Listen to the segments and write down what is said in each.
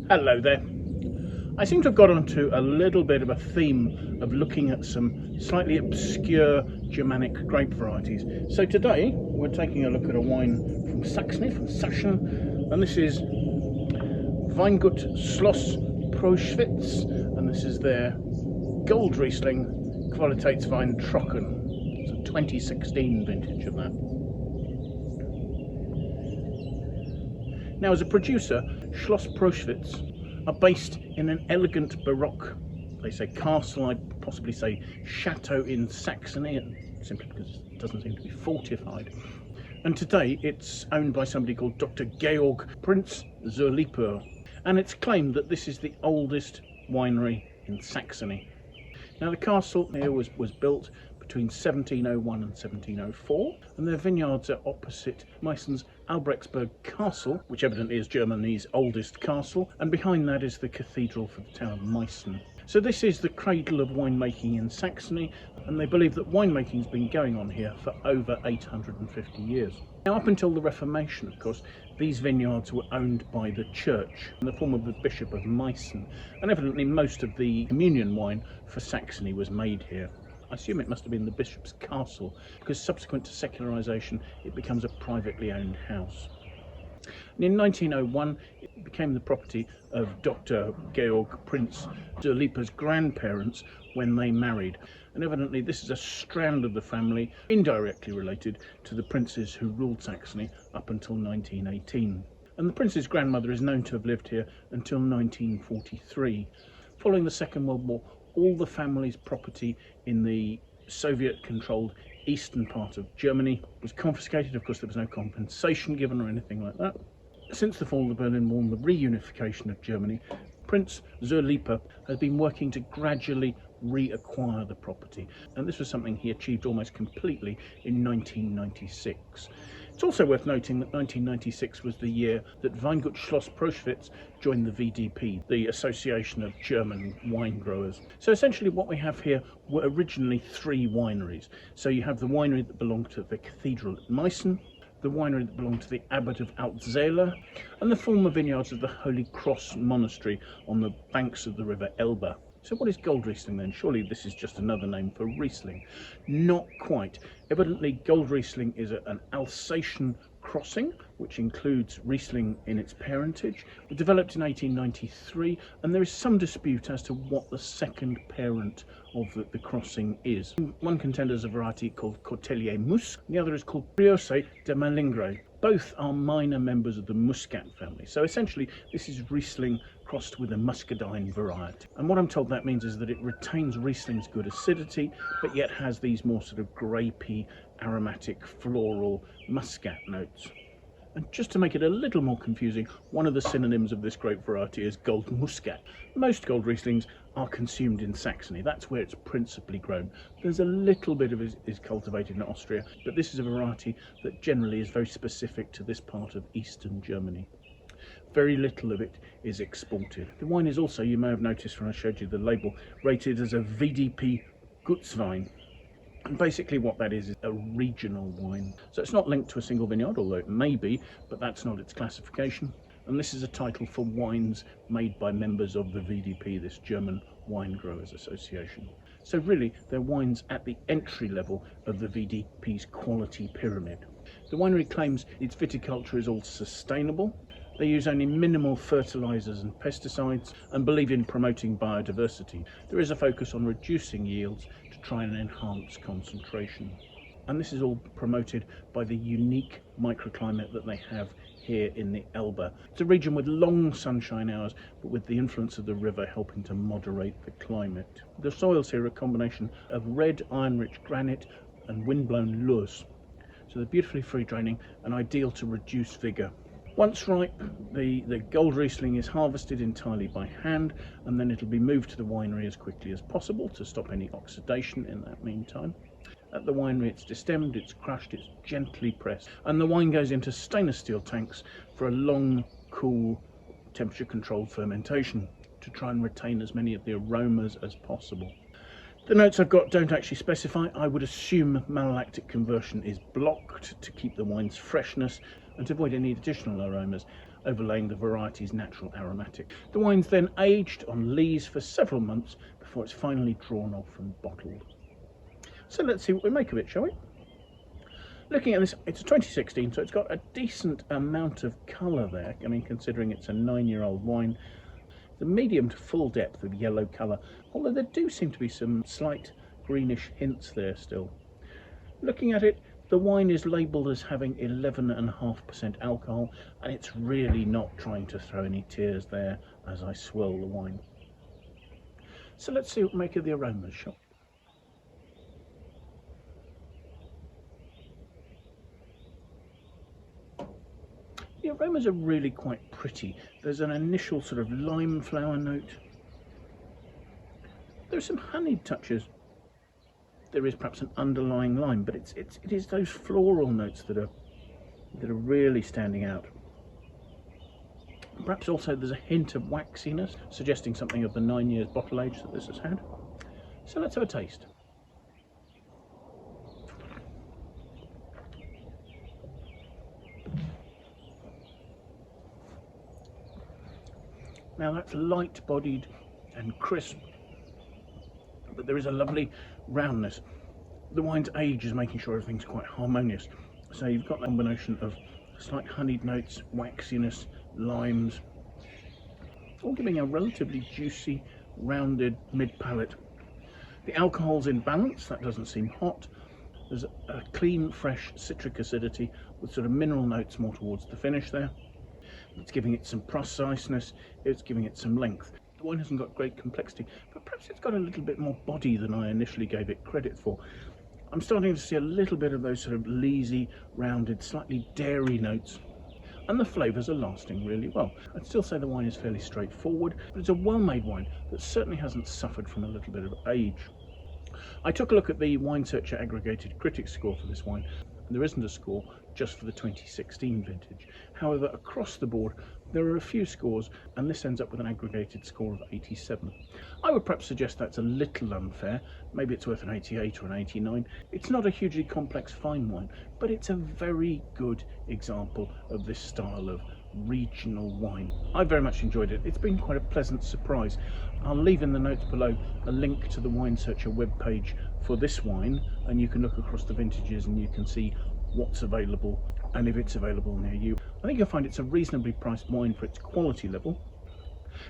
Hello there. I seem to have got onto a little bit of a theme of looking at some slightly obscure Germanic grape varieties. So today we're taking a look at a wine from Saxony, from Sachen, and this is Weingut Schloss Proschwitz, and this is their Goldriesling Qualitätswein Trocken. It's a 2016 vintage of that. Now, as a producer, Schloss Proschwitz are based in an elegant baroque, they say castle, I'd possibly say chateau in Saxony, simply because it doesn't seem to be fortified. And today it's owned by somebody called Dr. Georg Prinz zur Lippe, and it's claimed that this is the oldest winery in Saxony. Now, the castle here was built between 1701 and 1704, and their vineyards are opposite Meissen's Albrechtsburg castle, which evidently is Germany's oldest castle, and behind that is the cathedral for the town of Meissen. So this is the cradle of winemaking in Saxony, and they believe that winemaking has been going on here for over 850 years. Now, up until the Reformation, of course, these vineyards were owned by the church in the form of the Bishop of Meissen, and evidently most of the communion wine for Saxony was made here. I assume it must have been the bishop's castle, because subsequent to secularization it becomes a privately owned house. And in 1901 it became the property of Dr. Georg Prinz zur Lippe's grandparents when they married, and evidently this is a strand of the family indirectly related to the princes who ruled Saxony up until 1918. And the prince's grandmother is known to have lived here until 1943. Following the Second World War, all the family's property in the Soviet-controlled eastern part of Germany was confiscated. Of course, there was no compensation given or anything like that. Since the fall of the Berlin Wall and the reunification of Germany, Prinz zur Lippe has been working to gradually reacquire the property, and this was something he achieved almost completely in 1996. It's also worth noting that 1996 was the year that Weingut Schloss Proschwitz joined the VDP, the Association of German Wine Growers. So essentially what we have here were originally three wineries. So you have the winery that belonged to the cathedral at Meissen, the winery that belonged to the abbot of Altzela, and the former vineyards of the Holy Cross Monastery on the banks of the river Elbe. So what is Goldriesling then? Surely this is just another name for Riesling. Not quite. Evidently Goldriesling is an Alsatian crossing, which includes Riesling in its parentage. It was developed in 1893, and there is some dispute as to what the second parent of the crossing is. One contender is a variety called Cortellier Mus, and the other is called Brioche de Malingre. Both are minor members of the Muscat family. So essentially this is Riesling crossed with a muscadine variety. And what I'm told that means is that it retains Riesling's good acidity, but yet has these more sort of grapey, aromatic, floral muscat notes. And just to make it a little more confusing, one of the synonyms of this grape variety is Gold Muscat. Most Gold Rieslings are consumed in Saxony. That's where it's principally grown. There's a little bit of it is cultivated in Austria, but this is a variety that generally is very specific to this part of eastern Germany. Very little of it is exported. The wine is also, you may have noticed when I showed you the label, rated as a VDP Gutswein. And basically what that is a regional wine. So it's not linked to a single vineyard, although it may be, but that's not its classification. And this is a title for wines made by members of the VDP, this German Wine Growers Association. So really, they're wines at the entry level of the VDP's quality pyramid. The winery claims its viticulture is all sustainable. They use only minimal fertilizers and pesticides and believe in promoting biodiversity. There is a focus on reducing yields to try and enhance concentration. And this is all promoted by the unique microclimate that they have here in the Elbe. It's a region with long sunshine hours, but with the influence of the river helping to moderate the climate. The soils here are a combination of red iron-rich granite and wind-blown loess. So they're beautifully free draining and ideal to reduce vigour. Once ripe, the Gold Riesling is harvested entirely by hand, and then it'll be moved to the winery as quickly as possible to stop any oxidation in that meantime. At the winery it's destemmed, it's crushed, it's gently pressed, and the wine goes into stainless steel tanks for a long, cool, temperature-controlled fermentation to try and retain as many of the aromas as possible. The notes I've got don't actually specify. I would assume malolactic conversion is blocked to keep the wine's freshness and to avoid any additional aromas. overlaying the variety's natural aromatic. The wine's then aged on lees for several months before it's finally drawn off and bottled. So let's see what we make of it, shall we? Looking at this, it's a 2016, so it's got a decent amount of colour there. I mean, considering it's a 9-year-old wine, the medium to full depth of yellow colour, although there do seem to be some slight greenish hints there still. Looking at it, the wine is labelled as having 11.5% alcohol, and it's really not trying to throw any tears there as I swirl the wine. So let's see what we make of the aromas, shall we? The aromas are really quite pretty. There's an initial sort of lime flower note. There's some honeyed touches. There is perhaps an underlying lime, but it is those floral notes that are really standing out. Perhaps also there's a hint of waxiness, suggesting something of the 9 years bottle age that this has had. So let's have a taste. Now that's light-bodied and crisp, but there is a lovely roundness. The wine's age is making sure everything's quite harmonious. So you've got a combination of slight honeyed notes, waxiness, limes, all giving a relatively juicy, rounded mid-palate. The alcohol's in balance, that doesn't seem hot. There's a clean, fresh citric acidity with sort of mineral notes more towards the finish there. It's giving it some preciseness, it's giving it some length. The wine hasn't got great complexity, but perhaps it's got a little bit more body than I initially gave it credit for. I'm starting to see a little bit of those sort of leesy, rounded, slightly dairy notes, and the flavours are lasting really well. I'd still say the wine is fairly straightforward, but it's a well-made wine that certainly hasn't suffered from a little bit of age. I took a look at the winesearcher aggregated critic score for this wine, and there isn't a score just for the 2016 vintage. However, across the board there are a few scores, and this ends up with an aggregated score of 87. I would perhaps suggest that's a little unfair. Maybe it's worth an 88 or an 89. It's not a hugely complex fine wine, but it's a very good example of this style of regional wine. I very much enjoyed it. It's been quite a pleasant surprise. I'll leave in the notes below a link to the winesearcher webpage for this wine, and you can look across the vintages and you can see what's available and if it's available near you. I think you'll find it's a reasonably priced wine for its quality level.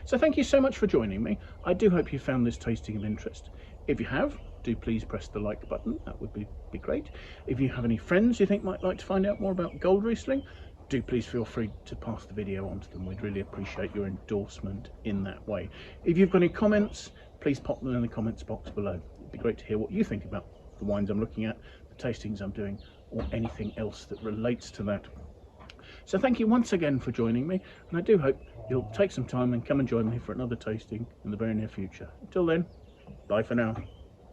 So thank you so much for joining me. I do hope you found this tasting of interest. If you have, do please press the like button, that would be great. If you have any friends you think might like to find out more about Goldriesling, do please feel free to pass the video on to them. We'd really appreciate your endorsement in that way. If you've got any comments, please pop them in the comments box below. It'd be great to hear what you think about the wines I'm looking at, the tastings I'm doing, or anything else that relates to that. So thank you once again for joining me, and I do hope you'll take some time and come and join me for another tasting in the very near future. Until then, bye for now.